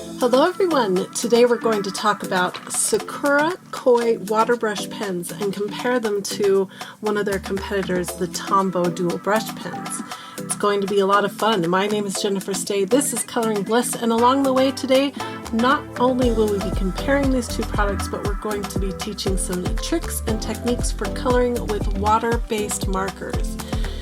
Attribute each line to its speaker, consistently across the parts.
Speaker 1: Hello everyone! Today we're going to talk about Sakura KOI water brush pens and compare them to one of their competitors, the Tombow Dual Brush Pens. It's going to be a lot of fun. My name is Jennifer Staedtler. This is Coloring Bliss, and along the way today, not only will we be comparing these two products, but we're going to be teaching some tricks and techniques for coloring with water-based markers.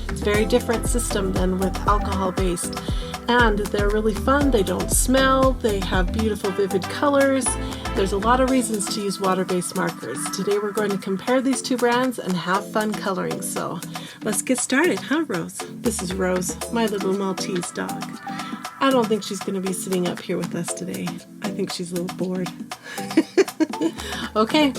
Speaker 1: It's a very different system than with alcohol-based. And they're really fun, they don't smell, they have beautiful vivid colors. There's a lot of reasons to use water-based markers. Today we're going to compare these two brands and have fun coloring. So let's get started, huh Rose? This is Rose, my little Maltese dog. I don't think she's going to be sitting up here with us today. I think she's a little bored. Okay.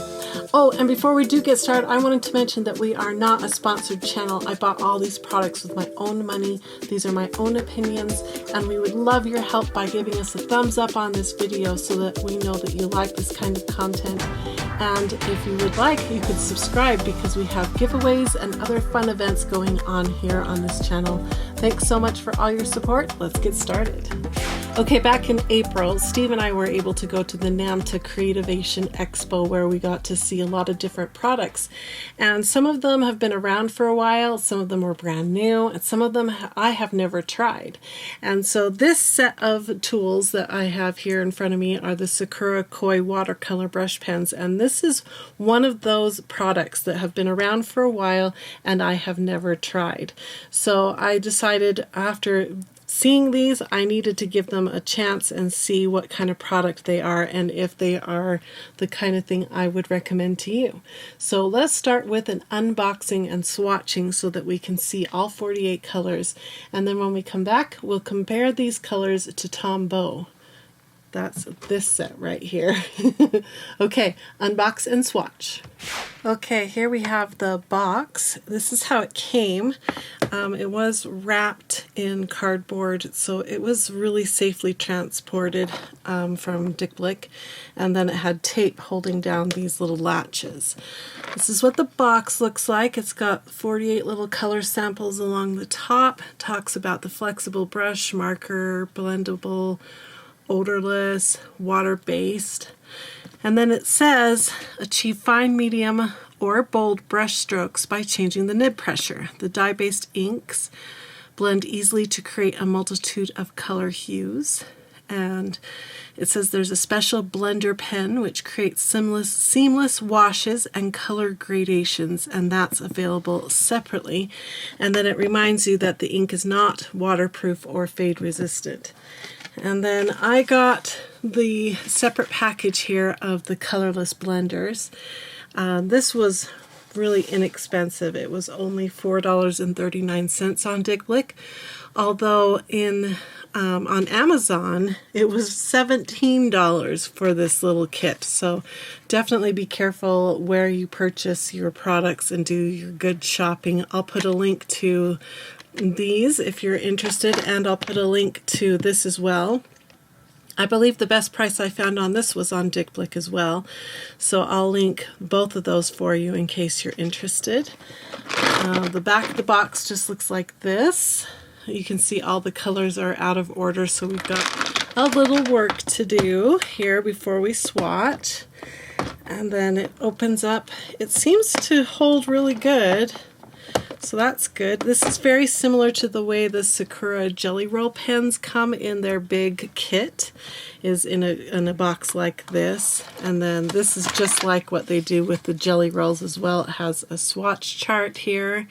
Speaker 1: Oh, and before we do get started, I wanted to mention that we are not a sponsored channel. I bought all these products with my own money. These are my own opinions, and we would love your help by giving us a thumbs up on this video so that we know that you like this kind of content. And if you would like, you could subscribe because we have giveaways and other fun events going on here on this channel. Thanks so much for all your support. Let's get started. Okay, back in April, Steve and I were able to go to the NAMTA Creativation Expo where we got to see a lot of different products. And some of them have been around for a while, some of them were brand new, and some of them I have never tried. And so this set of tools that I have here in front of me are the Sakura KOI Watercolor Brush Pens. And this is one of those products that have been around for a while and I have never tried. So I decided after seeing these, I needed to give them a chance and see what kind of product they are and if they are the kind of thing I would recommend to you. So let's start with an unboxing and swatching so that we can see all 48 colors. And then when we come back, we'll compare these colors to Tombow. That's this set right here. Okay, unbox and swatch. Okay, here we have the box. This is how it came. It was wrapped in cardboard, so it was really safely transported from Dick Blick, and then it had tape holding down these little latches. This is what the box looks like. It's got 48 little color samples along the top. It talks about the flexible brush, marker, blendable, odorless, water-based, and then it says achieve fine, medium, or bold brush strokes by changing the nib pressure. The dye-based inks blend easily to create a multitude of color hues, and it says there's a special blender pen which creates seamless washes and color gradations, and that's available separately. And then it reminds you that the ink is not waterproof or fade resistant. And then I got the separate package here of the colorless blenders. This was really inexpensive. It was only $4.39 on Dick Blick, although on Amazon it was $17 for this little kit. So definitely be careful where you purchase your products and do your good shopping. I'll put a link to these if you're interested, and I'll put a link to this as well. I believe the best price I found on this was on Dick Blick as well, so I'll link both of those for you in case you're interested. The back of the box just looks like this. You can see all the colors are out of order, so we've got a little work to do here before we swatch. And then it opens up. It seems to hold really good, so that's good. This is very similar to the way the Sakura Jelly Roll pens come in their big kit, is in a box like this. And then this is just like what they do with the Jelly Rolls as well. It has a swatch chart here.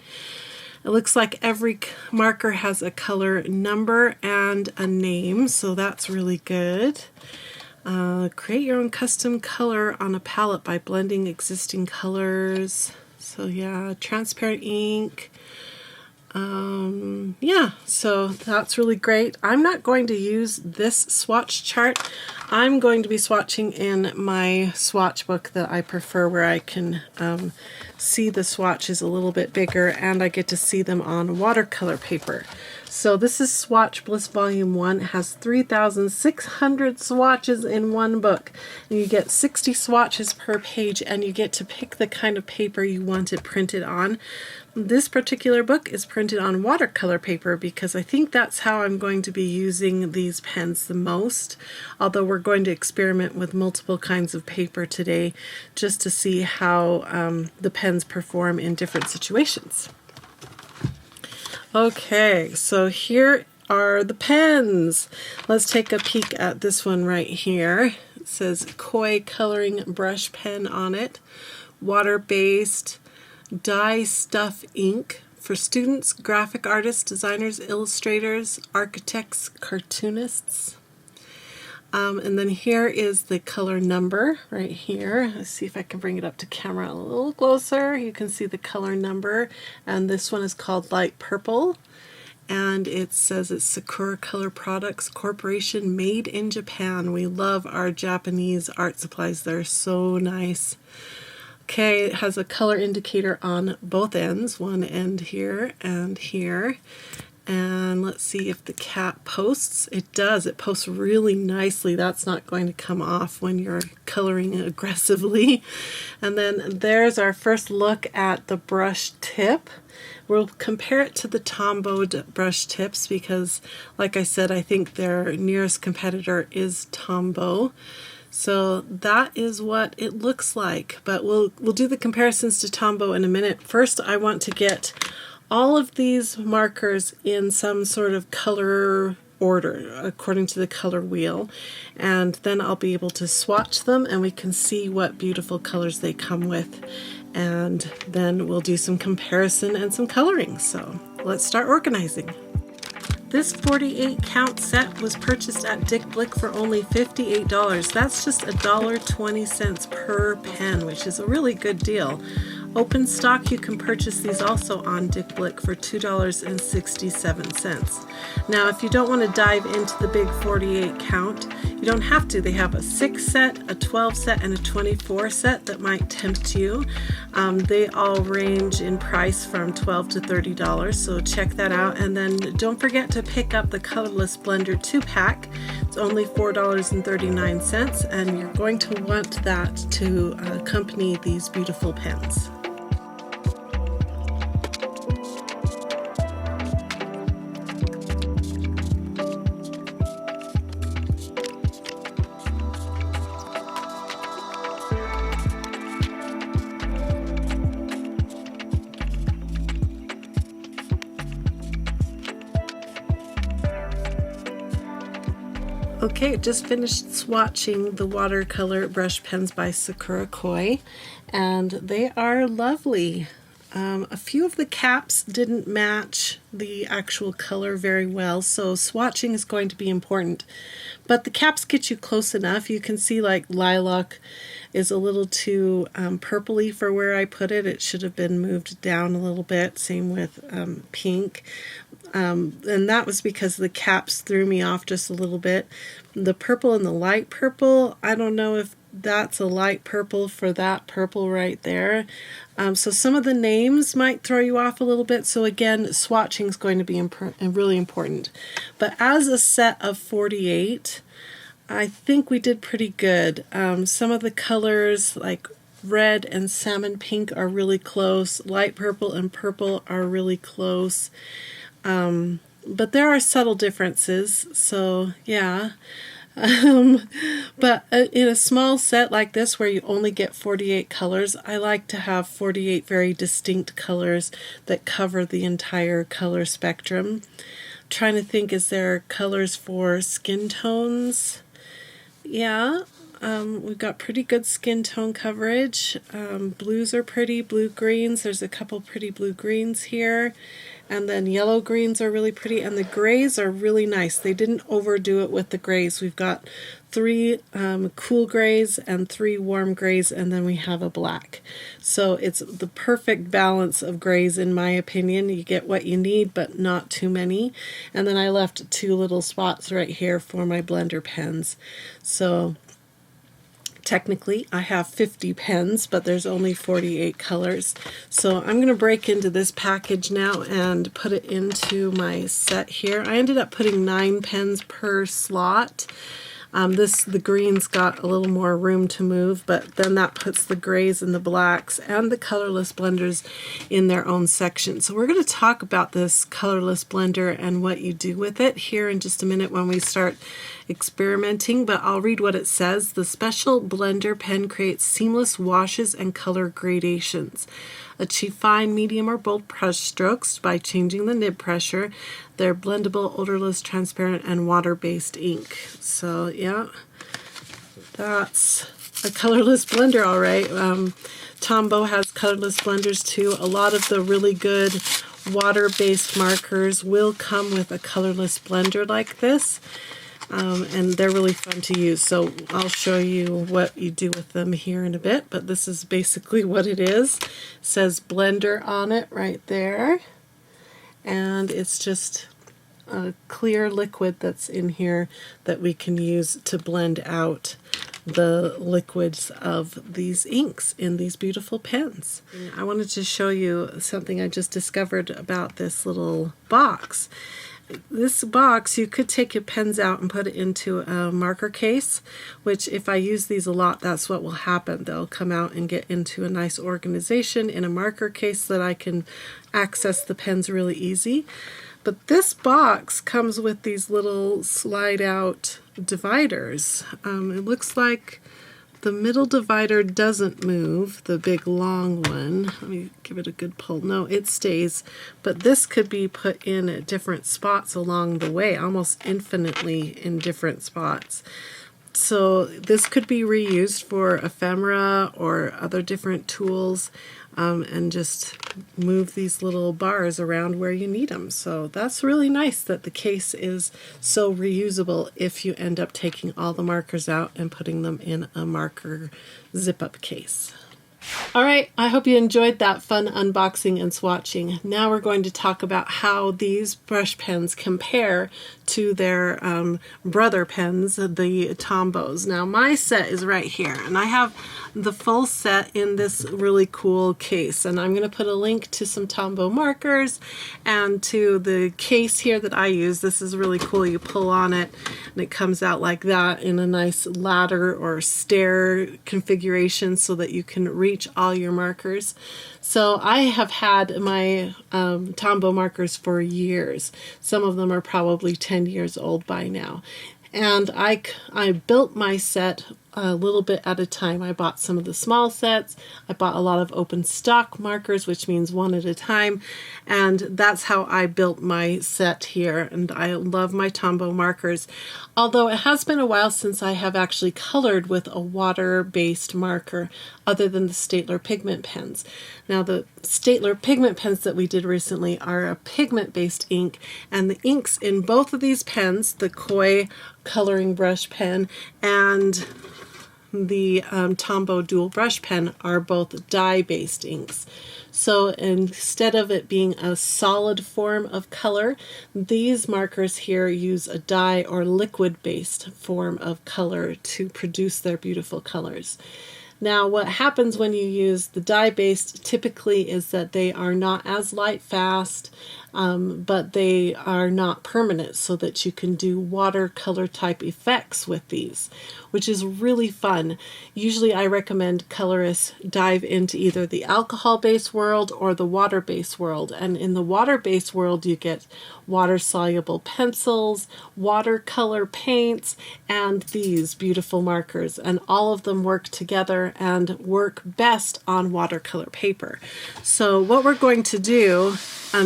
Speaker 1: It looks like every marker has a color number and a name, so that's really good. Create your own custom color on a palette by blending existing colors. So yeah, transparent ink. Yeah, so that's really great. I'm not going to use this swatch chart. I'm going to be swatching in my swatch book that I prefer, where I can see the swatches a little bit bigger and I get to see them on watercolor paper. So this is Swatch Bliss Volume 1. It has 3,600 swatches in one book. And you get 60 swatches per page, and you get to pick the kind of paper you want it printed on. This particular book is printed on watercolor paper because I think that's how I'm going to be using these pens the most, although we're going to experiment with multiple kinds of paper today just to see how the pens perform in different situations. Okay, so here are the pens. Let's take a peek at this one right here. It says KOI Coloring Brush Pen on it. Water-based dye stuff ink for students, graphic artists, designers, illustrators, architects, cartoonists. And then here is the color number right here. Let's see if I can bring it up to camera a little closer. You can see the color number, and this one is called Light Purple, and it says it's Sakura Color Products Corporation, made in Japan. We love our Japanese art supplies. They're so nice. Okay, it has a color indicator on both ends, one end here and here. And let's see if the cap posts. It does. It posts really nicely. That's not going to come off when you're coloring aggressively. And then there's our first look at the brush tip. We'll compare it to the Tombow brush tips because, like I said, I think their nearest competitor is Tombow. So that is what it looks like. But we'll do the comparisons to Tombow in a minute. First, I want to get all of these markers in some sort of color order according to the color wheel, and then I'll be able to swatch them and we can see what beautiful colors they come with, and then we'll do some comparison and some coloring. So let's start organizing. This 48 count set was purchased at Dick Blick for only $58. That's just $1.20 per pen, which is a really good deal. Open stock, you can purchase these also on Dick Blick for $2.67. Now, if you don't want to dive into the big 48 count, you don't have to. They have a 6 set, a 12 set, and a 24 set that might tempt you. They all range in price from $12 to $30, so check that out. And then don't forget to pick up the Colorless Blender 2-pack. It's only $4.39, and you're going to want that to accompany these beautiful pens. Okay, just finished swatching the watercolor brush pens by Sakura KOI, and they are lovely. A few of the caps didn't match the actual color very well, so swatching is going to be important. But the caps get you close enough. You can see like lilac is a little too purpley for where I put it. It should have been moved down a little bit. Same with pink. And that was because the caps threw me off just a little bit. The purple and the light purple, I don't know if that's a light purple for that purple right there. So some of the names might throw you off a little bit. So again, swatching is going to be really important. But as a set of 48, I think we did pretty good. Some of the colors like red and salmon pink are really close. Light purple and purple are really close. But there are subtle differences, so yeah. But in a small set like this where you only get 48 colors, I like to have 48 very distinct colors that cover the entire color spectrum. Trying to think, is there colors for skin tones? Yeah. We've got pretty good skin tone coverage. Blues are pretty, blue-greens. There's a couple pretty blue-greens here. And then yellow-greens are really pretty. And the grays are really nice. They didn't overdo it with the grays. We've got 3 cool grays and 3 warm grays, and then we have a black. So it's the perfect balance of grays in my opinion. You get what you need, but not too many. And then I left 2 little spots right here for my blender pens. So Technically, I have 50 pens, but there's only 48 colors. So I'm going to break into this package now and put it into my set here. I ended up putting 9 pens per slot. The green's got a little more room to move, but then that puts the grays and the blacks and the colorless blenders in their own section. So we're going to talk about this colorless blender and what you do with it here in just a minute when we start experimenting, but I'll read what it says. The special blender pen creates seamless washes and color gradations. Achieve fine, medium, or bold brush strokes by changing the nib pressure. They're blendable, odorless, transparent, and water-based ink. So yeah, that's a colorless blender, all right. Tombow has colorless blenders too. A lot of the really good water-based markers will come with a colorless blender like this. And they're really fun to use, so I'll show you what you do with them here in a bit, but this is basically what it is. It says blender on it right there, and it's just a clear liquid that's in here that we can use to blend out the liquids of these inks in these beautiful pens. I wanted to show you something I just discovered about this little box. This box, you could take your pens out and put it into a marker case, which if I use these a lot, that's what will happen. They'll come out and get into a nice organization in a marker case so that I can access the pens really easy. But this box comes with these little slide out dividers. It looks like the middle divider doesn't move, the big long one. Let me give it a good pull. No, it stays, but this could be put in at different spots along the way, almost infinitely in different spots. So this could be reused for ephemera or other different tools, and just move these little bars around where you need them. So that's really nice that the case is so reusable if you end up taking all the markers out and putting them in a marker zip-up case. All right, I hope you enjoyed that fun unboxing and swatching. Now we're going to talk about how these brush pens compare to their brother pens, the Tombows. Now my set is right here, and I have the full set in this really cool case, and I'm going to put a link to some Tombow markers and to the case here that I use. This is really cool. You pull on it and it comes out like that in a nice ladder or stair configuration so that you can reach all your markers. So I have had my Tombow markers for years. Some of them are probably 10 years old by now. And I built my set a little bit at a time. I bought some of the small sets. I bought a lot of open stock markers, which means one at a time. And that's how I built my set here. And I love my Tombow markers. Although it has been a while since I have actually colored with a water-based marker other than the Staedtler pigment pens. Now the Staedtler pigment pens that we did recently are a pigment-based ink, and the inks in both of these pens, the KOI coloring brush pen and the Tombow Dual Brush Pen, are both dye-based inks. So instead of it being a solid form of color, these markers here use a dye or liquid-based form of color to produce their beautiful colors. Now what happens when you use the dye-based typically is that they are not as light fast, but they are not permanent, so that you can do watercolor type effects with these, which is really fun. Usually I recommend colorists dive into either the alcohol-based world or the water-based world. And in the water-based world you get water-soluble pencils, watercolor paints, and these beautiful markers. And all of them work together and work best on watercolor paper. So what we're going to do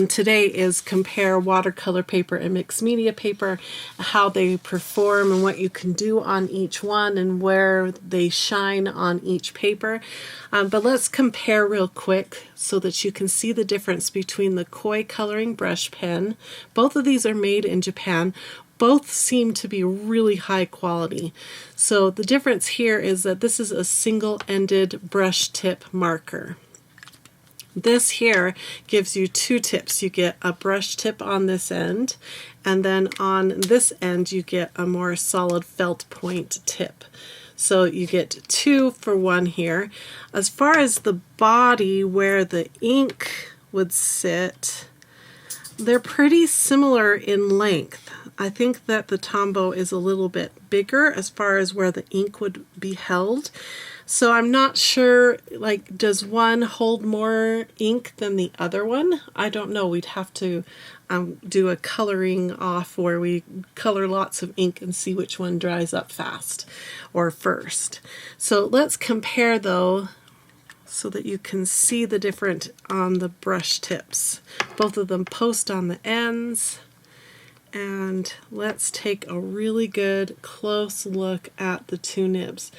Speaker 1: today is compare watercolor paper and mixed media paper, how they perform and what you can do on each one and where they shine on each paper. But let's compare real quick so that you can see the difference between the KOI coloring brush pen. Both of these are made in Japan. Both seem to be really high quality. So the difference here is that this is a single-ended brush tip marker. This here gives you two tips. You get a brush tip on this end, and then on this end you get a more solid felt point tip. So you get 2 for 1 here. As far as the body where the ink would sit, they're pretty similar in length. I think that the Tombow is a little bit bigger as far as where the ink would be held. So I'm not sure, like, does one hold more ink than the other one? I don't know. We'd have to do a coloring off where we color lots of ink and see which one dries up fast or first. So let's compare though, so that you can see the different on the brush tips. Both of them post on the ends. And let's take a really good close look at the 2 nibs.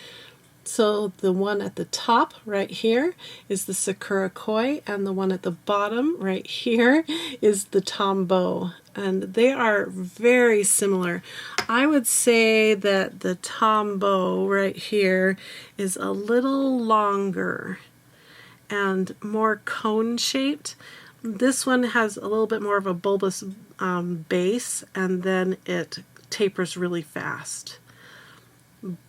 Speaker 1: So the one at the top right here is the Sakura KOI, and the one at the bottom right here is the Tombow. And they are very similar. I would say that the Tombow right here is a little longer and more cone shaped. This one has a little bit more of a bulbous base, and then it tapers really fast.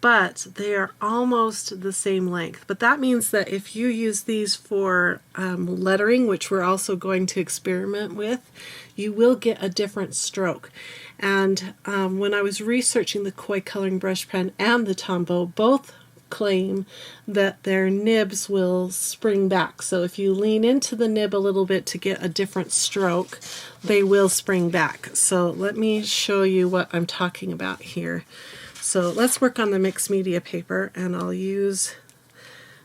Speaker 1: But they are almost the same length. But that means that if you use these for lettering, which we're also going to experiment with, you will get a different stroke. And when I was researching the KOI coloring brush pen and the Tombow, both claim that their nibs will spring back. So if you lean into the nib a little bit to get a different stroke, they will spring back. So let me show you what I'm talking about here. So let's work on the mixed media paper, and I'll use,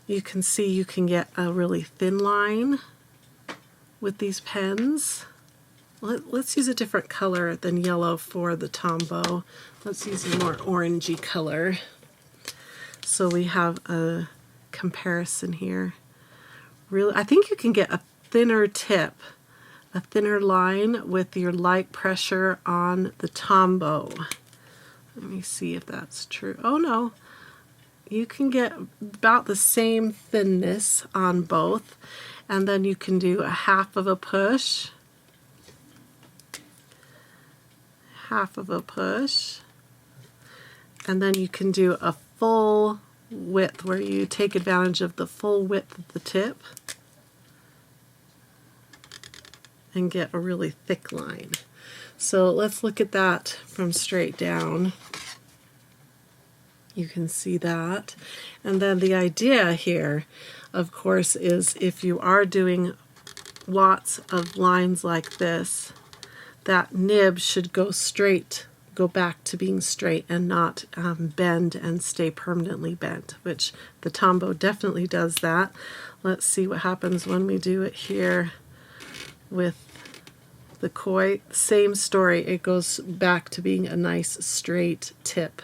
Speaker 1: you can see you can get a really thin line with these pens. Let's use a different color than yellow for the Tombow. Let's use a more orangey color. So we have a comparison here. Really, I think you can get a thinner tip, a thinner line with your light pressure on the Tombow. Let me see if that's true. Oh no, you can get about the same thinness on both, and then you can do a half of a push, half of a push, and then you can do a full width where you take advantage of the full width of the tip and get a really thick line. So let's look at that from straight down. You can see that. And then the idea here, of course, is if you are doing lots of lines like this, that nib should go straight, go back to being straight and not bend and stay permanently bent, which the Tombow definitely does that. Let's see what happens when we do it here with the KOI. Same story, it goes back to being a nice straight tip.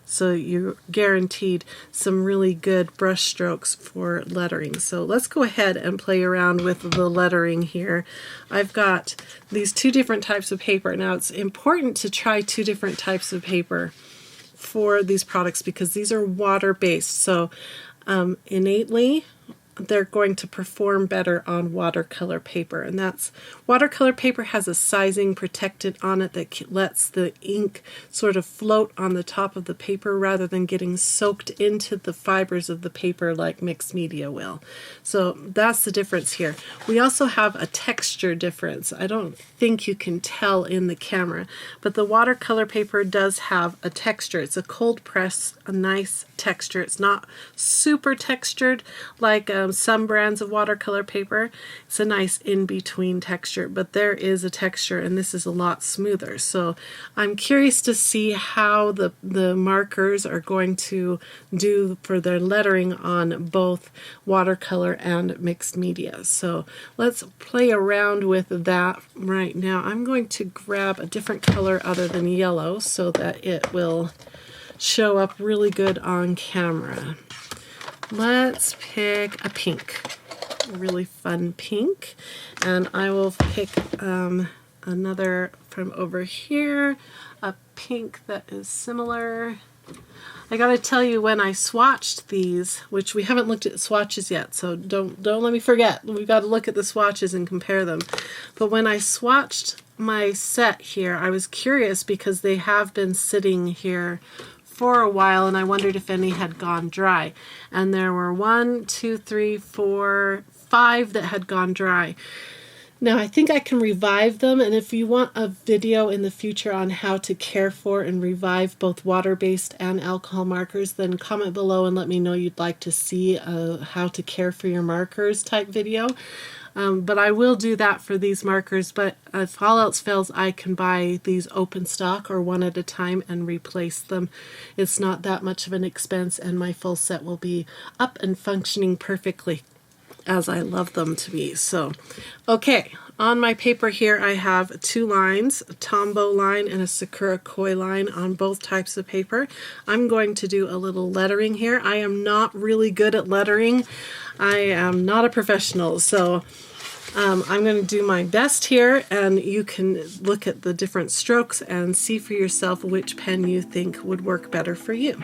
Speaker 1: So you're guaranteed some really good brush strokes for lettering. So let's go ahead and play around with the lettering here. I've got these 2 different types of paper. Now it's important to try 2 different types of paper for these products because these are water-based. So innately, they're going to perform better on watercolor paper, and that's watercolor paper has a sizing protected on it that lets the ink sort of float on the top of the paper rather than getting soaked into the fibers of the paper like mixed media will. So that's the difference here. We also have a texture difference. I don't think you can tell in the camera, but the watercolor paper does have a texture. It's a cold press, a nice texture. It's not super textured like some brands of watercolor paper. It's a nice in-between texture, but there is a texture, and this is a lot smoother. So I'm curious to see how the markers are going to do for their lettering on both watercolor and mixed media. So let's play around with that right now. I'm going to grab a different color other than yellow so that it will show up really good on camera. Let's pick a pink, a really fun pink, and I will pick another from over here, a pink that is similar. I gotta tell you, when I swatched these, which we haven't looked at swatches yet, so don't let me forget. We've got to look at the swatches and compare them. But when I swatched my set here, I was curious because they have been sitting here for a while, and I wondered if any had gone dry. And there were 1, 2, 3, 4, 5 that had gone dry. Now I think I can revive them, and if you want a video in the future on how to care for and revive both water-based and alcohol markers, then comment below and let me know you'd like to see a how to care for your markers type video. But I will do that for these markers, but if all else fails, I can buy these open stock or one at a time and replace them. It's not that much of an expense, and my full set will be up and functioning perfectly as I love them to be. So, okay, on my paper here I have 2 lines, a Tombow line and a Sakura KOI line on both types of paper. I'm going to do a little lettering here. I am not really good at lettering. I am not a professional, so I'm going to do my best here, and you can look at the different strokes and see for yourself which pen you think would work better for you.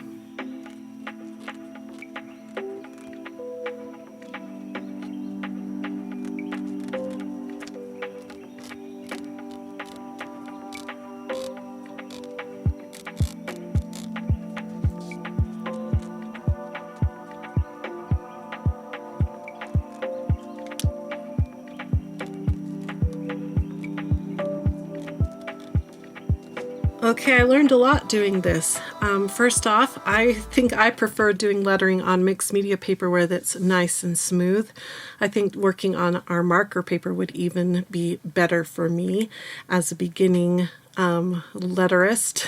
Speaker 1: Okay, I learned a lot doing this. First off, I think I prefer doing lettering on mixed media paper where that's nice and smooth. I think working on our marker paper would even be better for me as a beginning letterist.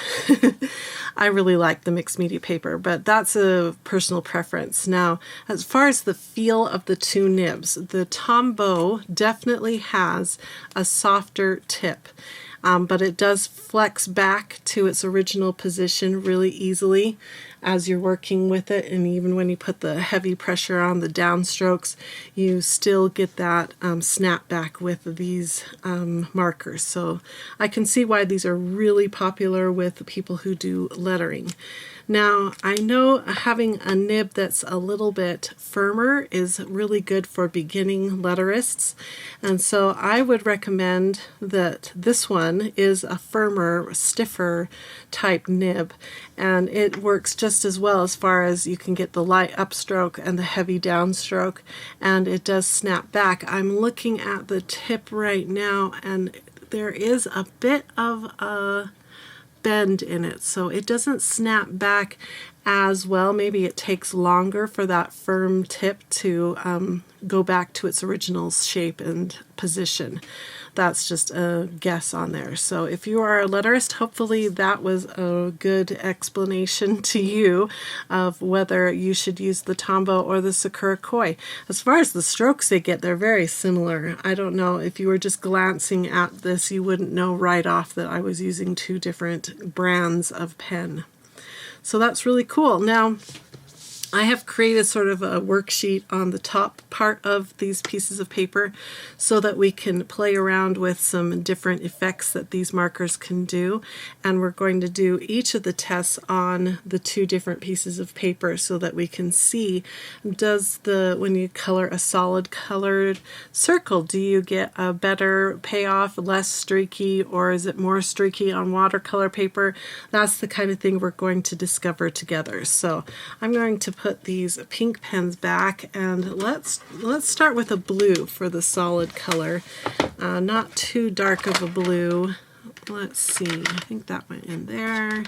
Speaker 1: I really like the mixed media paper, but that's a personal preference. Now, as far as the feel of the 2 nibs, the Tombow definitely has a softer tip. But it does flex back to its original position really easily as you're working with it, and even when you put the heavy pressure on the downstrokes, you still get that snap back with these markers. So I can see why these are really popular with people who do lettering. Now, I know having a nib that's a little bit firmer is really good for beginning letterists, and so I would recommend that this one is a firmer, stiffer type nib, and it works just as well as far as you can get the light upstroke and the heavy downstroke, and it does snap back. I'm looking at the tip right now, and there is a bit of a bend in it, so it doesn't snap back as well. Maybe it takes longer for that firm tip to go back to its original shape and position. That's just a guess on there. So if you are a letterist, hopefully that was a good explanation to you of whether you should use the Tombow or the Sakura KOI. As far as the strokes they get, they're very similar. I don't know, if you were just glancing at this, you wouldn't know right off that I was using 2 different brands of pen. So that's really cool. Now, I have created sort of a worksheet on the top part of these pieces of paper so that we can play around with some different effects that these markers can do, and we're going to do each of the tests on the 2 different pieces of paper so that we can see, when you color a solid colored circle, do you get a better payoff, less streaky, or is it more streaky on watercolor paper? That's the kind of thing we're going to discover together. So I'm going to put these pink pens back, and let's start with a blue for the solid color. Not too dark of a blue. Let's see, I think that went in there.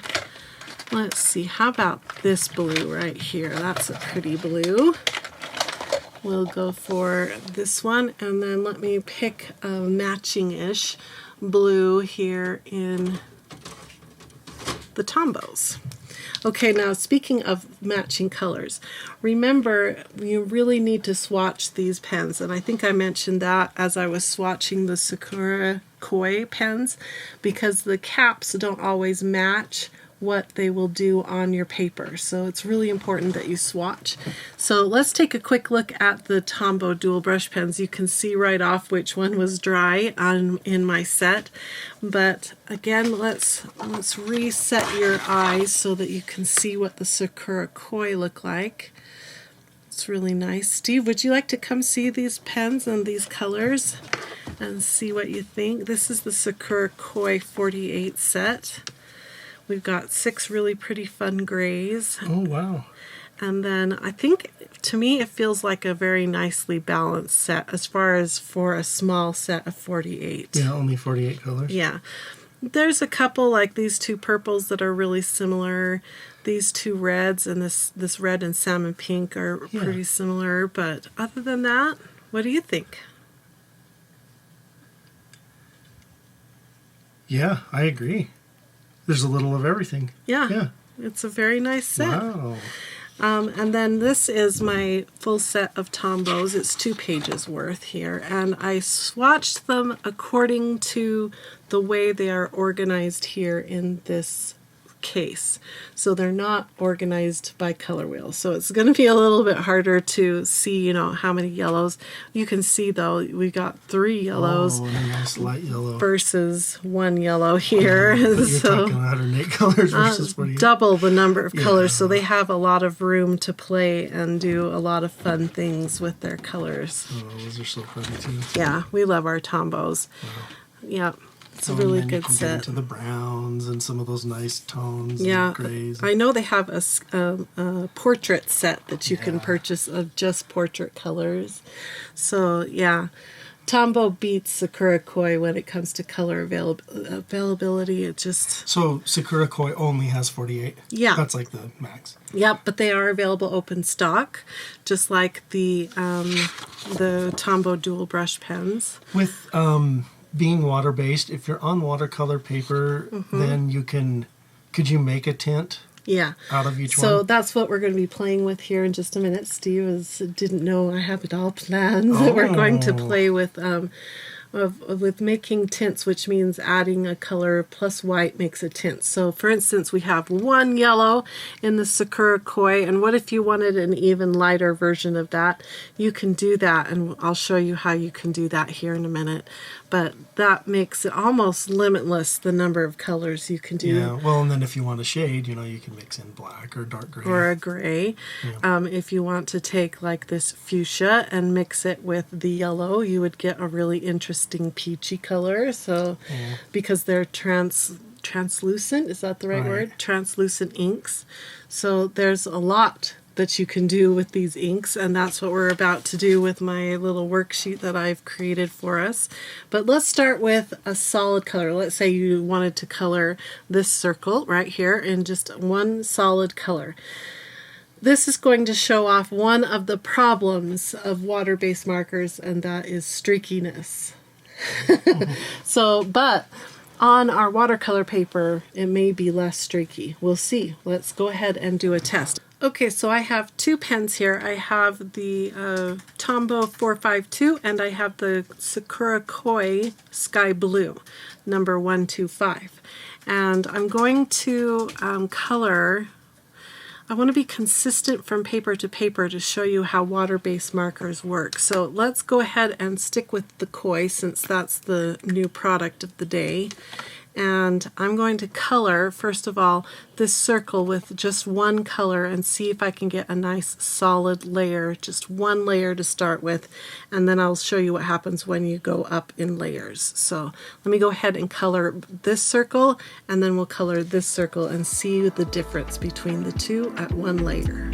Speaker 1: Let's see, how about this blue right here? That's a pretty blue. We'll go for this one, and then let me pick a matching-ish blue here in the Tombows. Okay, now speaking of matching colors, remember you really need to swatch these pens, and I think I mentioned that as I was swatching the Sakura KOI pens, because the caps don't always match what they will do on your paper. So it's really important that you swatch. So let's take a quick look at the Tombow Dual Brush Pens. You can see right off which one was dry in my set. But again, let's reset your eyes so that you can see what the Sakura KOI look like. It's really nice. Steve, would you like to come see these pens and these colors and see what you think? This is the Sakura KOI 48 set. We've got 6 really pretty fun grays.
Speaker 2: Oh, wow.
Speaker 1: And then I think, to me, it feels like a very nicely balanced set as far as for a small set of 48.
Speaker 2: Yeah, only 48 colors.
Speaker 1: Yeah. There's a couple, like these 2 purples that are really similar. These 2 reds and this red and salmon pink are pretty similar. But other than that, what do you think?
Speaker 2: Yeah, I agree. There's a little of everything.
Speaker 1: Yeah. It's a very nice set.
Speaker 2: Wow.
Speaker 1: And then this is my full set of Tombows. It's 2 pages worth here. And I swatched them according to the way they are organized here in this case. So they're not organized by color wheel. So it's going to be a little bit harder to see, you know, how many yellows. You can see, though, we got 3 yellows.
Speaker 2: Oh, and a nice light yellow.
Speaker 1: Versus 1 yellow here.
Speaker 2: But you're
Speaker 1: so
Speaker 2: talking 108 colors versus 48.
Speaker 1: double the number of colors, so they have a lot of room to play and do a lot of fun things with their colors.
Speaker 2: Oh, those are so pretty too.
Speaker 1: Yeah, we love our Tombows.
Speaker 2: Wow.
Speaker 1: Yeah, it's a really good
Speaker 2: Get
Speaker 1: set.
Speaker 2: into the browns and some of those nice tones.
Speaker 1: Yeah,
Speaker 2: and grays.
Speaker 1: I know they have a portrait set that you can purchase of just portrait colors. So yeah, Tombow beats Sakura KOI when it comes to color availability. It just...
Speaker 2: So Sakura KOI only has 48?
Speaker 1: Yeah.
Speaker 2: That's like the max.
Speaker 1: Yep, but they are available open stock, just like the Tombow Dual Brush Pens.
Speaker 2: With being water-based, if you're on watercolor paper, then you can... Could you make a tint?
Speaker 1: Yeah.
Speaker 2: Out of each one?
Speaker 1: So that's what we're going to be playing with here in just a minute. Steve didn't know I have it all planned. That we're going to play with making tints, which means adding a color plus white makes a tint. So for instance, we have 1 yellow in the Sakura KOI, and what if you wanted an even lighter version of that? You can do that, and I'll show you how you can do that here in a minute. But that makes it almost limitless, the number of colors you can do.
Speaker 2: Yeah, well, and then if you want a shade, you know, you can mix in black or dark gray.
Speaker 1: Or a gray.
Speaker 2: Yeah.
Speaker 1: If you want to take like this fuchsia and mix it with the yellow, you would get a really interesting peachy color. So because they're translucent, is that the right word? Translucent inks. So there's a lot that you can do with these inks, and that's what we're about to do with my little worksheet that I've created for us. But let's start with a solid color. Let's say you wanted to color this circle right here in just 1 solid color. This is going to show off one of the problems of water-based markers, and that is streakiness. But on our watercolor paper, it may be less streaky. We'll see. Let's go ahead and do a test. Okay, so I have 2 pens here. I have the Tombow 452 and I have the Sakura KOI Sky Blue, number 125. And I'm going to color... I want to be consistent from paper to paper to show you how water-based markers work. So let's go ahead and stick with the KOI since that's the new product of the day. And I'm going to color, first of all, this circle with just 1 color and see if I can get a nice solid layer, just 1 layer to start with, and then I'll show you what happens when you go up in layers. So let me go ahead and color this circle, and then we'll color this circle and see the difference between the 2 at 1 layer.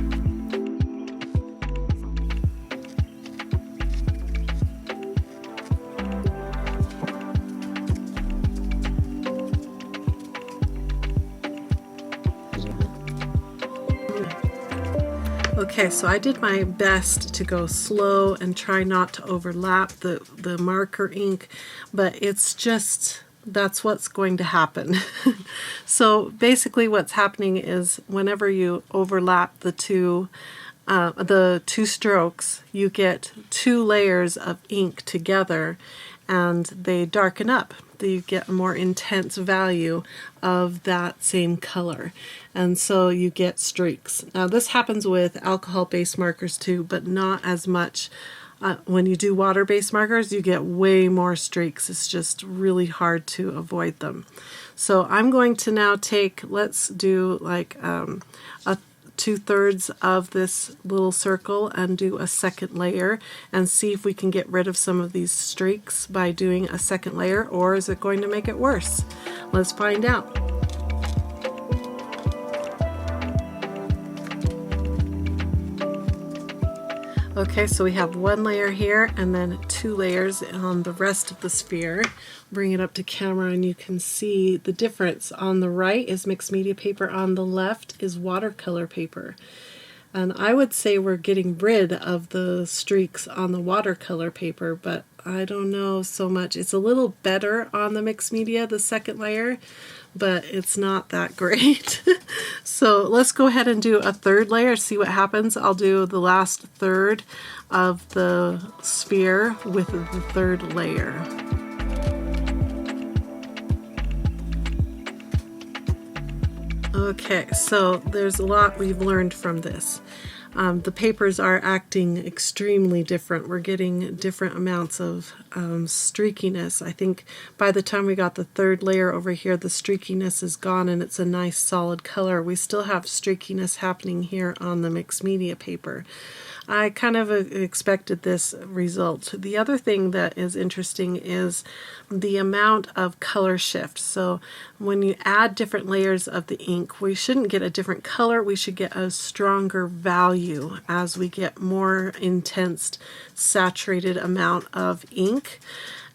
Speaker 1: Okay, so I did my best to go slow and try not to overlap the marker ink, but it's just, that's what's going to happen. So basically what's happening is whenever you overlap the two strokes, you get 2 layers of ink together and they darken up. You get a more intense value of that same color, and so you get streaks. Now this happens with alcohol-based markers too, but not as much. When you do water-based markers, you get way more streaks. It's just really hard to avoid them. So I'm going to now take, let's do like a 2/3 of this little circle and do a second layer and see if we can get rid of some of these streaks by doing a second layer, or is it going to make it worse? Let's find out. Okay, so we have one layer here and then 2 layers on the rest of the sphere. Bring it up to camera and you can see the difference. On the right is mixed media paper, on the left is watercolor paper. And I would say we're getting rid of the streaks on the watercolor paper, but I don't know so much. It's a little better on the mixed media, the second layer, but it's not that great. So let's go ahead and do a third layer, see what happens. I'll do the last third of the sphere with the third layer. Okay, so there's a lot we've learned from this. The papers are acting extremely different. We're getting different amounts of streakiness. I think by the time we got the third layer over here, the streakiness is gone and it's a nice solid color. We still have streakiness happening here on the mixed media paper. I kind of expected this result. The other thing that is interesting is the amount of color shift. So when you add different layers of the ink, we shouldn't get a different color, we should get a stronger value as we get more intense saturated amount of ink.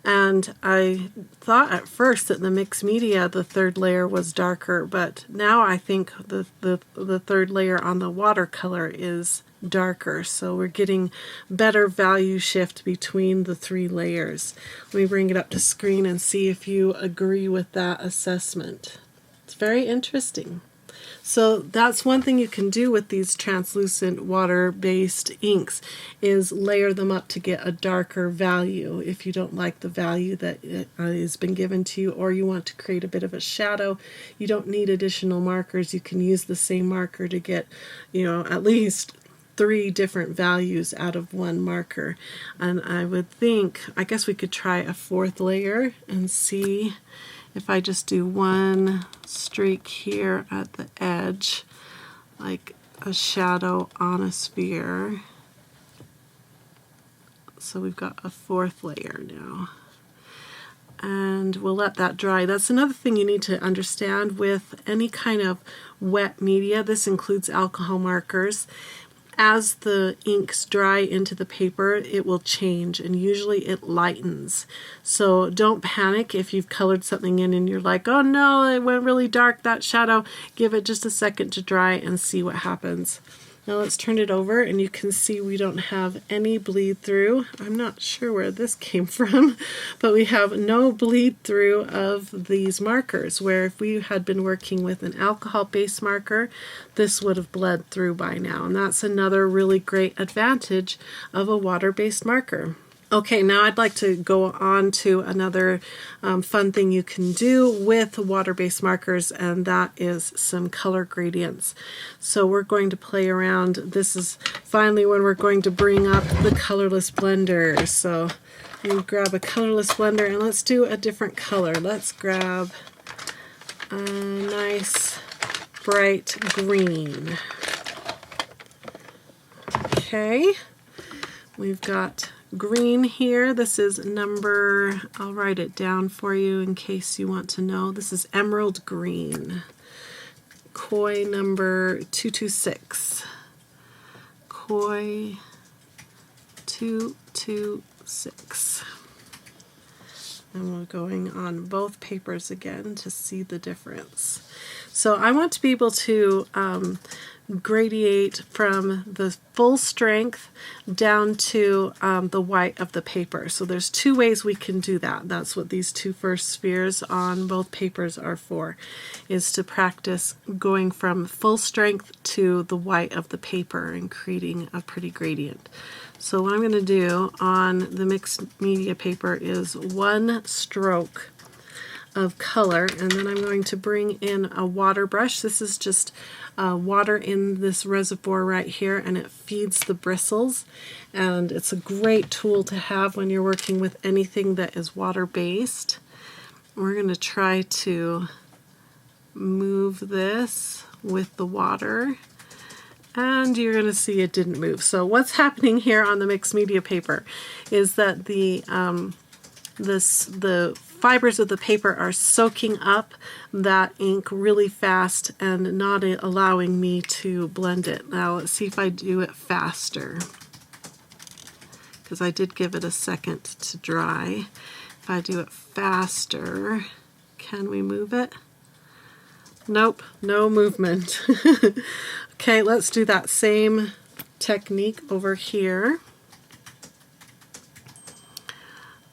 Speaker 1: And I thought at first that the mixed media, the third layer, was darker, but now I think the third layer on the watercolor is darker. So we're getting better value shift between the 3 layers. Let me bring it up to screen and see if you agree with that assessment. It's very interesting. So that's one thing you can do with these translucent water-based inks, is layer them up to get a darker value if you don't like the value that has been given to you, or you want to create a bit of a shadow. You don't need additional markers. You can use the same marker to get, at least 3 different values out of one marker. And I guess we could try a 4th layer and see if I just do one streak here at the edge, like a shadow on a sphere. So we've got a 4th layer now. And we'll let that dry. That's another thing you need to understand with any kind of wet media. This includes alcohol markers. As the inks dry into the paper, it will change, and usually it lightens. So don't panic if you've colored something in and you're like, oh no, it went really dark, that shadow. Give it just a second to dry and see what happens. Now let's turn it over and you can see we don't have any bleed through. I'm not sure where this came from, but we have no bleed through of these markers, where if we had been working with an alcohol-based marker, this would have bled through by now. And that's another really great advantage of a water-based marker. Okay, now I'd like to go on to another fun thing you can do with water-based markers, and that is some color gradients. So we're going to play around. This is finally when we're going to bring up the colorless blender. So you grab a colorless blender and let's do a different color. Let's grab a nice bright green. Okay, we've got green here. This is number, I'll write it down for you in case you want to know. This is emerald green. KOI number 226. KOI 226. And we're going on both papers again to see the difference. So I want to be able to gradiate from the full strength down to the white of the paper. So there's 2 ways we can do that. That's what these 2 first spheres on both papers are for, is to practice going from full strength to the white of the paper and creating a pretty gradient. So what I'm going to do on the mixed media paper is 1 stroke of color, and then I'm going to bring in a water brush. This is just water in this reservoir right here, and it feeds the bristles, and it's a great tool to have when you're working with anything that is water-based. We're going to try to move this with the water, and you're going to see it didn't move. So what's happening here on the mixed media paper is that the fibers of the paper are soaking up that ink really fast and not allowing me to blend it. Now let's see if I do it faster. because I did give it a second to dry. If I do it faster, can we move it? Nope, no movement. Okay, let's do that same technique over here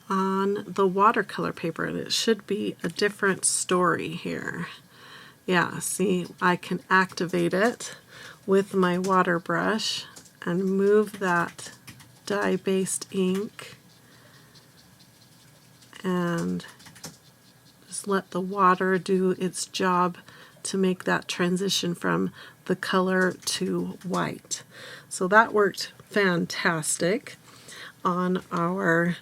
Speaker 1: on the watercolor paper, and it should be a different story here. Yeah, see, I can activate it with my water brush and move that dye-based ink and just let the water do its job to make that transition from the color to white. So that worked fantastic on our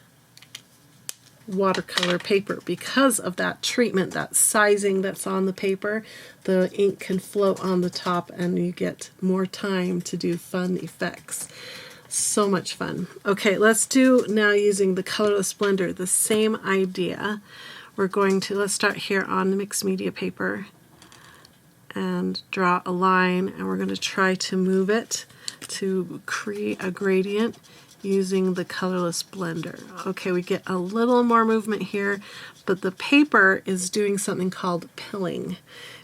Speaker 1: watercolor paper. Because of that treatment, that sizing that's on the paper, the ink can float on the top and you get more time to do fun effects. So much fun. Okay, let's do now using the colorless blender, the same idea. Let's start here on the mixed media paper and draw a line, and we're going to try to move it to create a gradient using the colorless blender. Okay, we get a little more movement here, but the paper is doing something called pilling.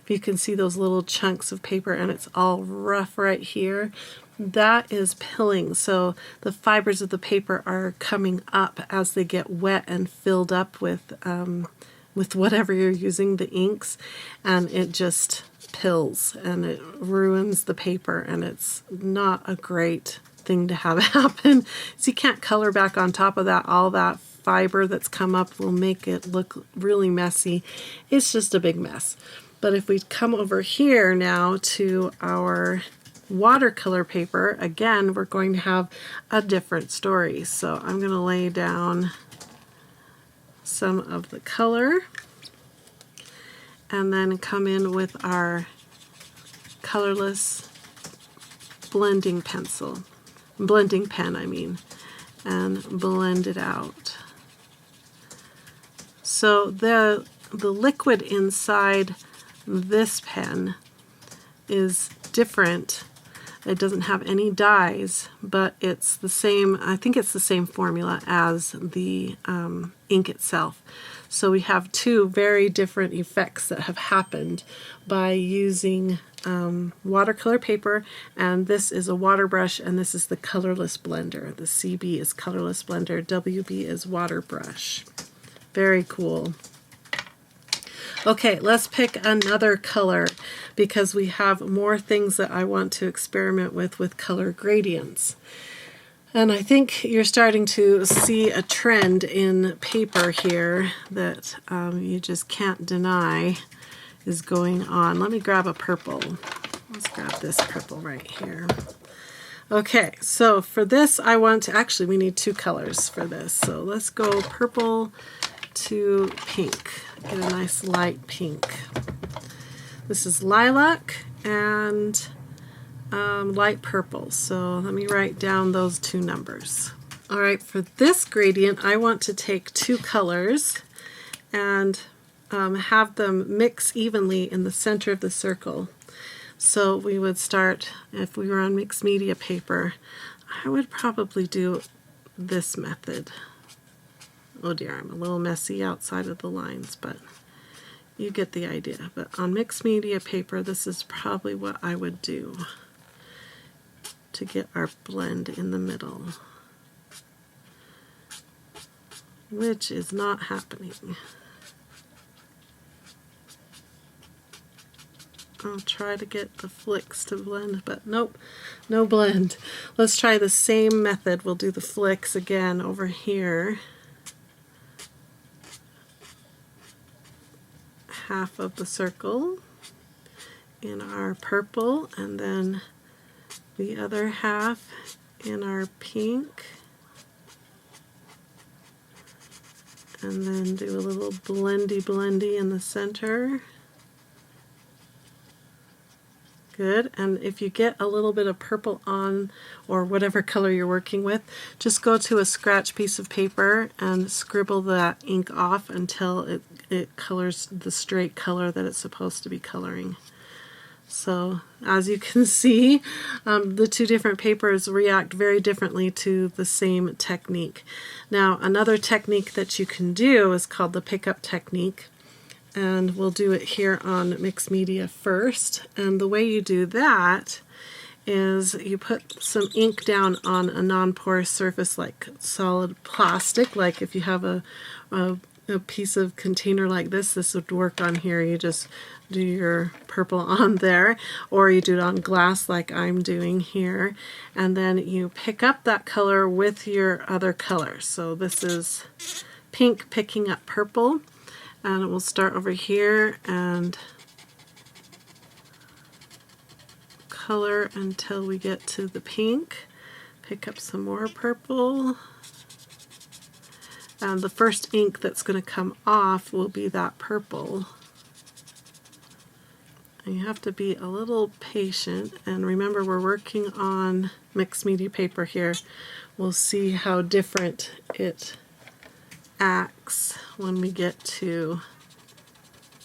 Speaker 1: If you can see those little chunks of paper and it's all rough right here, that is pilling. So the fibers of the paper are coming up as they get wet and filled up with whatever you're using, the inks, and it just pills and it ruins the paper, and it's not a great thing to have happen. So you can't color back on top of that. All that fiber that's come up will make it look really messy. It's just a big mess. But if we come over here now to our watercolor paper, again, we're going to have a different story. So I'm going to lay down some of the color and then come in with our colorless blending pen, and blend it out. So the liquid inside this pen is different. It doesn't have any dyes, but it's the same, I think it's the same formula as the ink itself. So we have two very different effects that have happened by using watercolor paper, and this is a water brush, and this is the colorless blender. The CB is colorless blender, WB is water brush. Very cool. Okay, let's pick another color because we have more things that I want to experiment with color gradients. And I think you're starting to see a trend in paper here that you just can't deny is going on. Let me grab a purple. Let's grab this purple right here. Okay, so for this I want to, actually we need two colors for this. So let's go purple to pink. Get a nice light pink. This is lilac and light purple. So let me write down those two numbers. All right, for this gradient, I want to take two colors and have them mix evenly in the center of the circle. So we would start, if we were on mixed media paper, I would probably do this method. Oh dear, I'm a little messy outside of the lines, but you get the idea. But on mixed media paper, this is probably what I would do to get our blend in the middle, which is not happening. I'll try to get the flicks to blend, but nope, no blend. Let's try the same method. We'll do the flicks again over here. Half of the circle in our purple, and then the other half in our pink, and then do a little blendy in the center. Good, and if you get a little bit of purple on, or whatever color you're working with, just go to a scratch piece of paper and scribble that ink off until it colors the straight color that it's supposed to be coloring. So as you can see, the two different papers react very differently to the same technique. Now, another technique that you can do is called the pickup technique. And we'll do it here on mixed media first. And the way you do that is you put some ink down on a non-porous surface like solid plastic. Like if you have a piece of container like this would work on here. You just do your purple on there, or you do it on glass like I'm doing here, and then you pick up that color with your other color. So this is pink picking up purple, and we'll start over here and color until we get to the pink. Pick up some more purple. And the first ink that's going to come off will be that purple. And you have to be a little patient, and remember we're working on mixed media paper here. We'll see how different it acts when we get to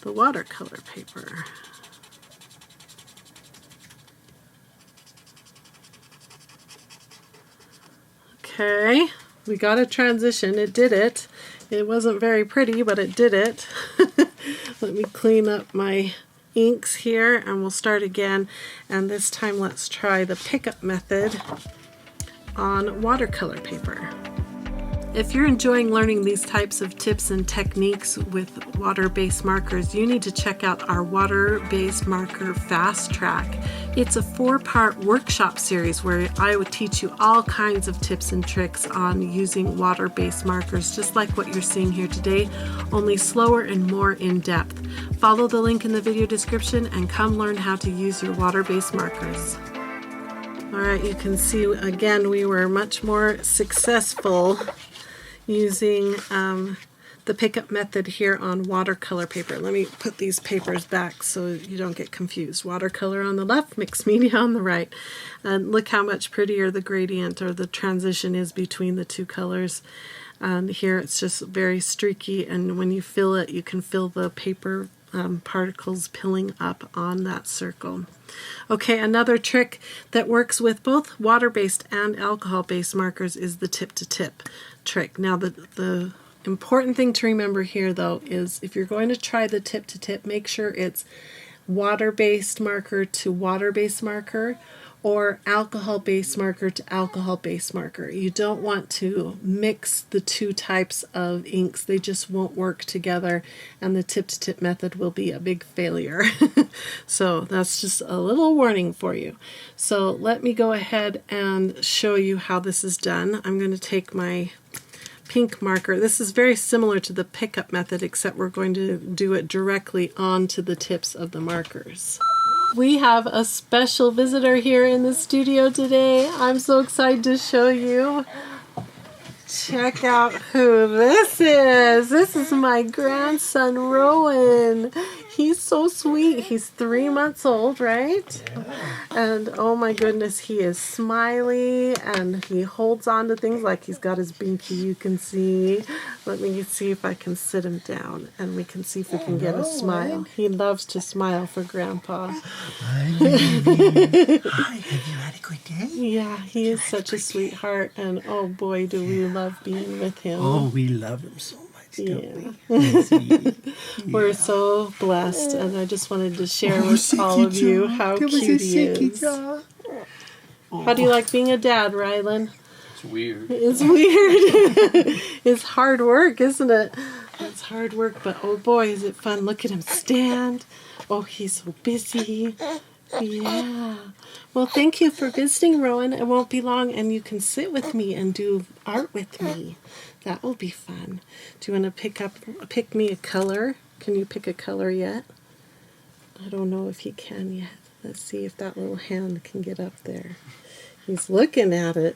Speaker 1: the watercolor paper. Okay, we got a transition. It did it. It wasn't very pretty, but it did it. Let me clean up my inks here and we'll start again. And this time let's try the pickup method on watercolor paper. If you're enjoying learning these types of tips and techniques with water-based markers, you need to check out our water-based marker fast track. It's a 4-part workshop series where I would teach you all kinds of tips and tricks on using water-based markers, just like what you're seeing here today, only slower and more in-depth. Follow the link in the video description and come learn how to use your water-based markers. Alright, you can see again we were much more successful using the pickup method here on watercolor paper. Let me put these papers back so you don't get confused. Watercolor on the left, mixed media on the right. And look how much prettier the gradient or the transition is between the two colors. And here it's just very streaky, and when you fill it, you can feel the paper particles pilling up on that circle. Okay, another trick that works with both water-based and alcohol-based markers is the tip-to-tip trick. Now the important thing to remember here though is if you're going to try the tip-to-tip, make sure it's water-based marker to water-based marker or alcohol-based marker to alcohol-based marker. You don't want to mix the two types of inks. They just won't work together, and the tip-to-tip method will be a big failure. So that's just a little warning for you. So let me go ahead and show you how this is done. I'm going to take my pink marker. This is very similar to the pickup method, except we're going to do it directly onto the tips of the markers. We have a special visitor here in the studio today. I'm so excited to show you. Check out who this is. This is my grandson, Rowan. He's so sweet. He's 3 months old, right? Yeah. And oh my goodness, he is smiley and he holds on to things like he's got his binky, you can see. Let me see if I can sit him down and we can see if we can get a smile. He loves to smile for Grandpa.
Speaker 3: Hi, baby. Hi, have you had a good day?
Speaker 1: Yeah, he is such a sweetheart, and oh boy, do we love being with him.
Speaker 3: Oh, we love him so much.
Speaker 1: Yeah. We're so blessed, and I just wanted to share with all of you how cute he is. How do you like being a dad, Rylan?
Speaker 4: It's weird.
Speaker 1: It's weird. It's hard work, isn't it? It's hard work, but oh boy, is it fun. Look at him stand. Oh, he's so busy. Yeah. Well, thank you for visiting, Rowan. It won't be long, and you can sit with me and do art with me. That will be fun. Do you want to pick me a color? Can you pick a color yet? I don't know if he can yet. Let's see if that little hand can get up there. He's looking at it.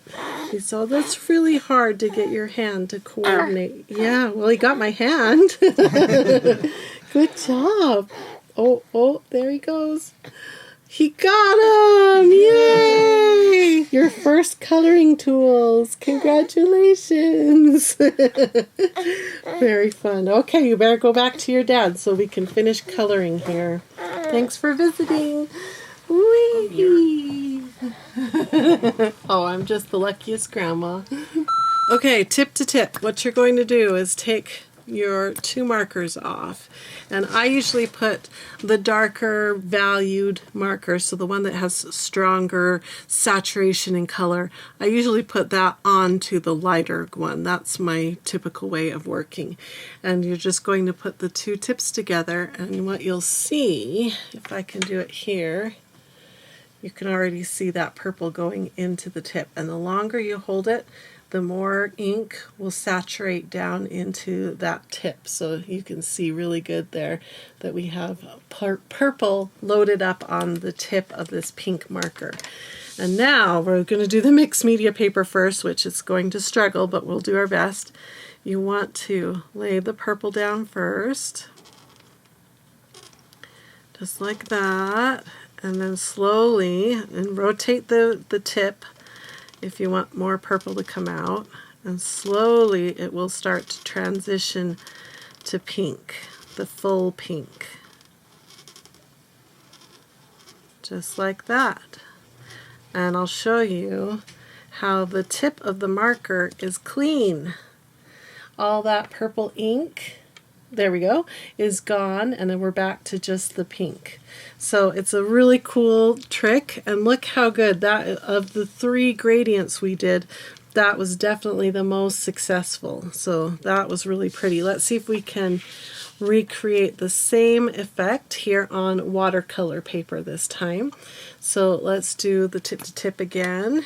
Speaker 1: So that's really hard to get your hand to coordinate. Yeah, well, he got my hand. Good job. Oh, there he goes. He got him! Yay! Your first coloring tools. Congratulations. Very fun. Okay, you better go back to your dad so we can finish coloring here. Thanks for visiting. Whee! Oh, I'm just the luckiest grandma. Okay, tip to tip. What you're going to do is take your 2 markers off. And I usually put the darker valued marker, so the one that has stronger saturation in color, I usually put that onto the lighter one. That's my typical way of working. And you're just going to put the 2 tips together, and what you'll see, if I can do it here, you can already see that purple going into the tip. And the longer you hold it, the more ink will saturate down into that tip. So you can see really good there that we have purple loaded up on the tip of this pink marker. And now we're going to do the mixed media paper first, which is going to struggle, but we'll do our best. You want to lay the purple down first, just like that, and then slowly and rotate the tip if you want more purple to come out, and slowly it will start to transition to pink, the full pink, just like that. And I'll show you how the tip of the marker is clean. All that purple ink, there we go, is gone, and then we're back to just the pink. So it's a really cool trick, and look how good that, of the 3 gradients we did, that was definitely the most successful. So that was really pretty. Let's see if we can recreate the same effect here on watercolor paper this time. So let's do the tip to tip again.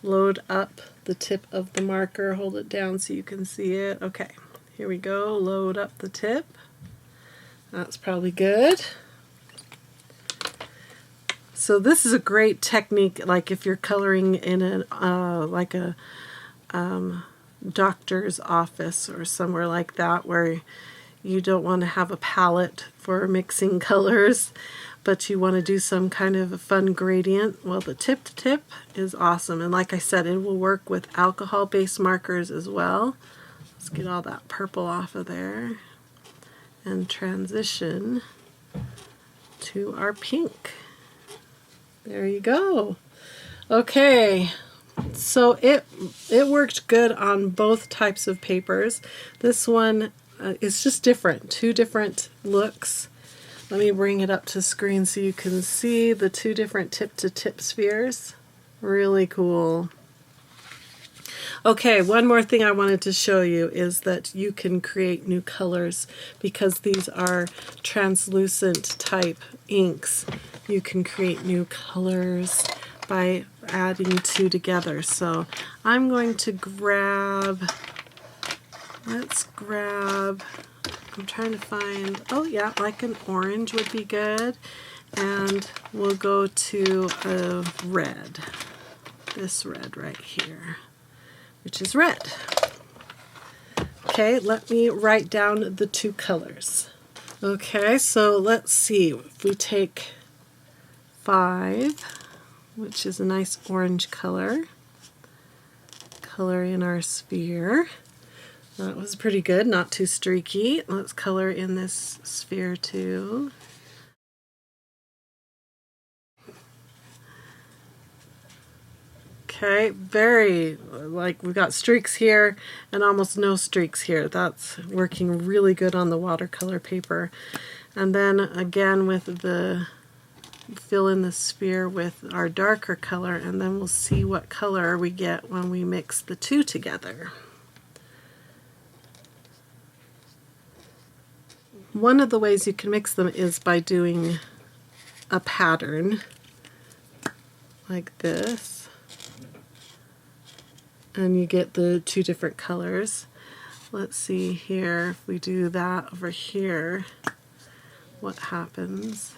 Speaker 1: Load up the tip of the marker, hold it down so you can see it. Okay, here we go, load up the tip. That's probably good. So this is a great technique, like if you're coloring in a doctor's office or somewhere like that, where you don't want to have a palette for mixing colors, but you want to do some kind of a fun gradient. Well, the tip to tip is awesome, and like I said, it will work with alcohol-based markers as well. Let's get all that purple off of there and transition to our pink. There you go. Okay, so it worked good on both types of papers. This one is just different, 2 different looks. Let me bring it up to screen so you can see the 2 different tip-to-tip spheres. Really cool. Okay, one more thing I wanted to show you is that you can create new colors because these are translucent type inks. You can create new colors by adding 2 together. So I'm going to grab, I'm trying to find, oh yeah, like an orange would be good. And we'll go to a red, this red right here, which is red. Okay, let me write down the 2 colors. Okay, so let's see, if we take 5, which is a nice orange color, color in our sphere. That was pretty good, not too streaky. Let's color in this sphere too. Okay, very, like we've got streaks here and almost no streaks here. That's working really good on the watercolor paper. And then again with the, fill in the sphere with our darker color, and then we'll see what color we get when we mix the 2 together. One of the ways you can mix them is by doing a pattern like this, and you get the 2 different colors. Let's see here, if we do that over here, what happens.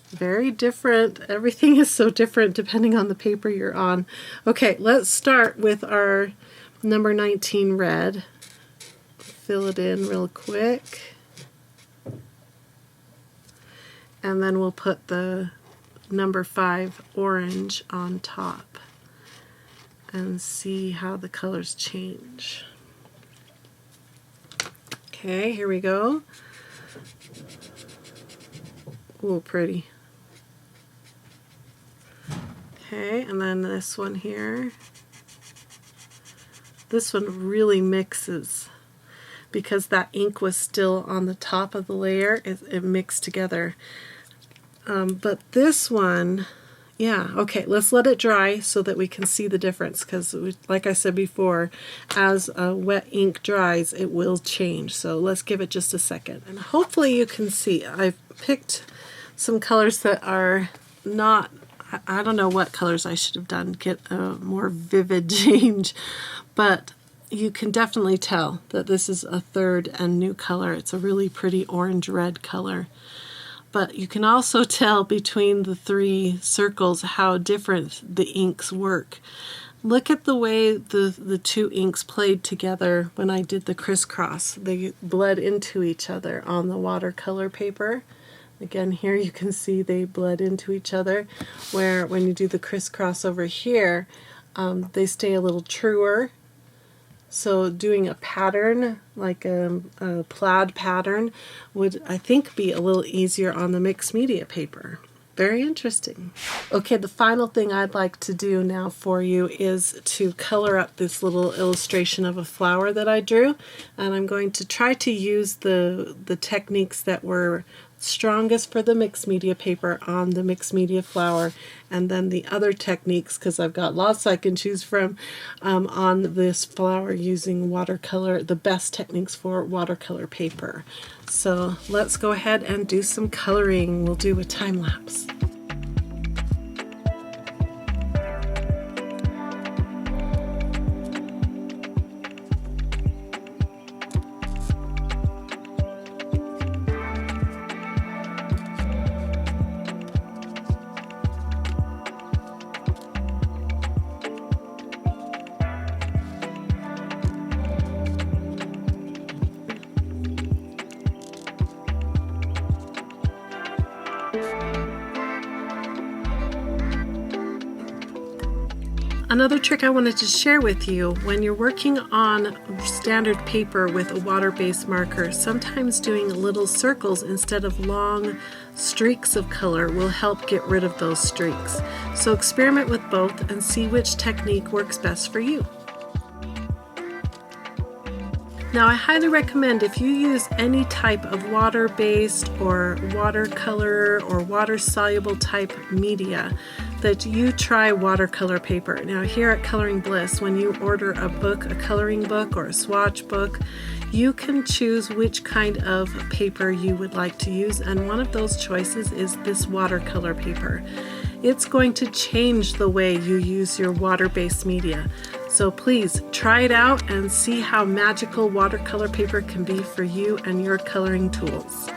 Speaker 1: Very different. Everything is so different depending on the paper you're on. Okay, let's start with our number 19 red. Fill it in real quick. And then we'll put the number 5 orange on top and see how the colors change. Okay, here we go. Ooh, pretty. Okay, and then this one here. This one really mixes because that ink was still on the top of the layer. It mixed together. But this one, yeah, okay, let's let it dry so that we can see the difference, because like I said before, as wet ink dries, it will change. So let's give it just a second. And hopefully you can see, I've picked some colors that are not, I don't know what colors I should have done, get a more vivid change, but you can definitely tell that this is a third and new color. It's a really pretty orange-red color. But you can also tell between the three circles how different the inks work. Look at the way the two inks played together when I did the crisscross. They bled into each other on the watercolor paper. Again, here you can see they bled into each other, where when you do the crisscross over here, they stay a little truer. So doing a pattern, like a plaid pattern, would, I think, be a little easier on the mixed media paper. Very interesting. Okay, the final thing I'd like to do now for you is to color up this little illustration of a flower that I drew. And I'm going to try to use the techniques that were strongest for the mixed media paper on the mixed media flower, and then the other techniques, because I've got lots I can choose from, on this flower using watercolor, the best techniques for watercolor paper. So let's go ahead and do some coloring. We'll do a time lapse. Another trick I wanted to share with you, when you're working on standard paper with a water-based marker, sometimes doing little circles instead of long streaks of color will help get rid of those streaks. So experiment with both and see which technique works best for you. Now, I highly recommend, if you use any type of water-based or watercolor or water-soluble type media, that you try watercolor paper. Now, here at Coloring Bliss, when you order a book, a coloring book or a swatch book, you can choose which kind of paper you would like to use, and one of those choices is this watercolor paper. It's going to change the way you use your water-based media. So please try it out and see how magical watercolor paper can be for you and your coloring tools.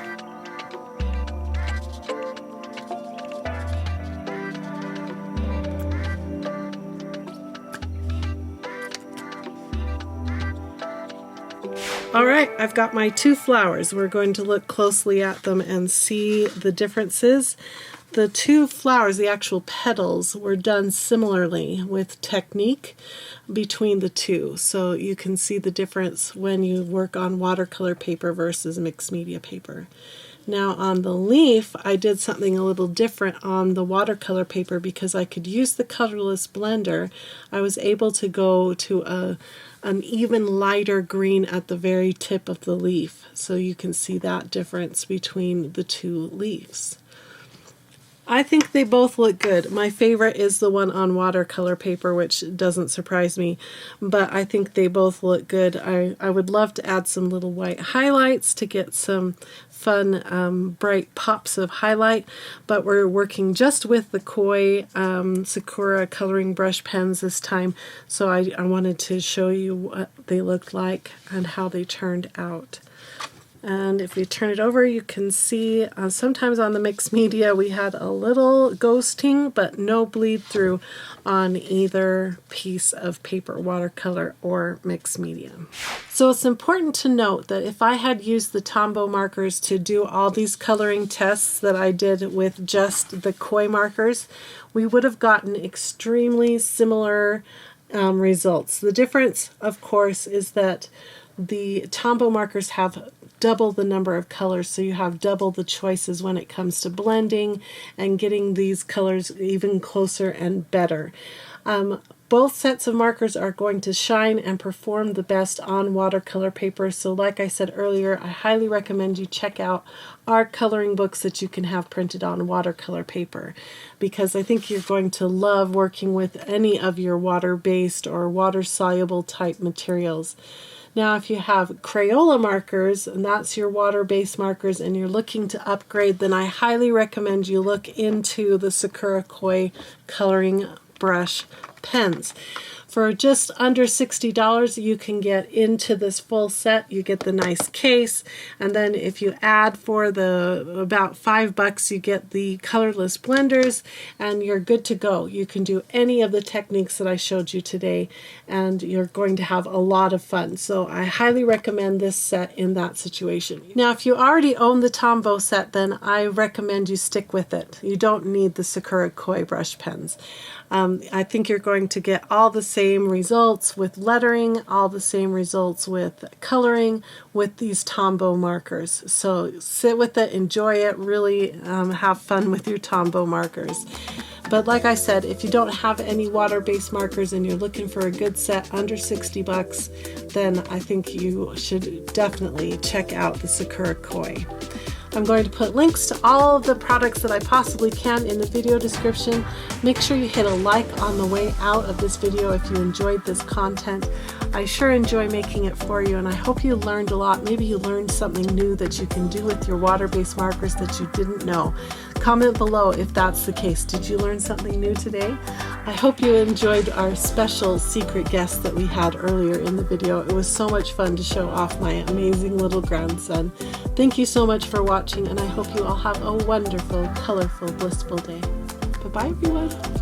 Speaker 1: All right, I've got my two flowers. We're going to look closely at them and see the differences. The two flowers, the actual petals, were done similarly with technique between the two. So you can see the difference when you work on watercolor paper versus mixed media paper. Now on the leaf, I did something a little different on the watercolor paper because I could use the Colorless blender. I was able to go to an even lighter green at the very tip of the leaf. So you can see that difference between the two leaves. I think they both look good. My favorite is the one on watercolor paper, which doesn't surprise me, but I think they both look good. I would love to add some little white highlights to get some fun, bright pops of highlight, but we're working just with the KOI Sakura coloring brush pens this time, so I wanted to show you what they looked like and how they turned out. And if you turn it over, you can see sometimes on the mixed media we had a little ghosting, but no bleed through on either piece of paper, watercolor or mixed media. So it's important to note that if I had used the Tombow markers to do all these coloring tests that I did with just the KOI markers, we would have gotten extremely similar results. The difference, of course, is that the Tombow markers have double the number of colors, so you have double the choices when it comes to blending and getting these colors even closer and better. Both sets of markers are going to shine and perform the best on watercolor paper. So like I said earlier, I highly recommend you check out our coloring books that you can have printed on watercolor paper, because I think you're going to love working with any of your water-based or water-soluble type materials. Now, if you have Crayola markers, and that's your water-based markers, and you're looking to upgrade, then I highly recommend you look into the Sakura KOI coloring brush pens. For just under $60, you can get into this full set. You get the nice case, and then if you add for the about $5, you get the colorless blenders, and you're good to go. You can do any of the techniques that I showed you today, and you're going to have a lot of fun. So I highly recommend this set in that situation. Now, if you already own the Tombow set, then I recommend you stick with it. You don't need the Sakura KOI brush pens. I think you're going to get all the same results with lettering, all the same results with coloring with these Tombow markers. So sit with it, enjoy it, really have fun with your Tombow markers. But like I said, if you don't have any water-based markers and you're looking for a good set under $60, then I think you should definitely check out the Sakura KOI. I'm going to put links to all of the products that I possibly can in the video description. Make sure you hit a like on the way out of this video if you enjoyed this content. I sure enjoy making it for you, and I hope you learned a lot. Maybe you learned something new that you can do with your water-based markers that you didn't know. Comment below if that's the case. Did you learn something new today? I hope you enjoyed our special secret guest that we had earlier in the video. It was so much fun to show off my amazing little grandson. Thank you so much for watching, and I hope you all have a wonderful, colorful, blissful day. Bye-bye, everyone.